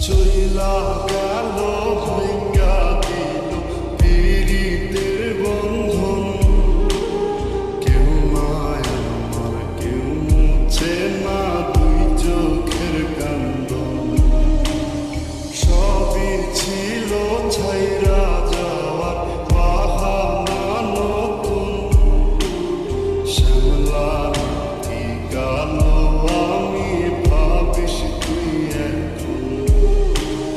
চইলা গেল ভাঙ্গা দিল পীড়িতের বন্ধন। কেউ নাই আমার, কেউ মুছে না দুই চোখের কান্দন। সবই ছিল ছাইরা যাওয়ার বাহানা নতুন। শ্যামলা নাতি কালো আমি ভাবিস তুই এখন।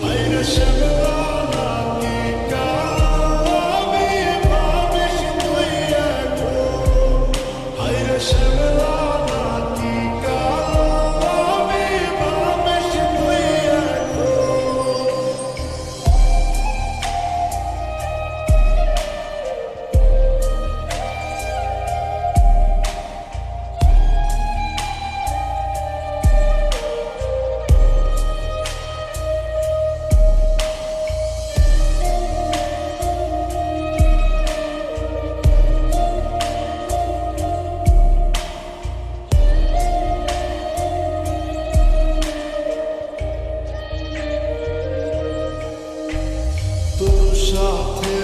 হায়রে শ্যামলা নাতি কালো আমি ভাবিস তুই এখন। হায়রে শ্যামলা নাতি কালো আমি ভাবিস তুই এখন। তোর সাথে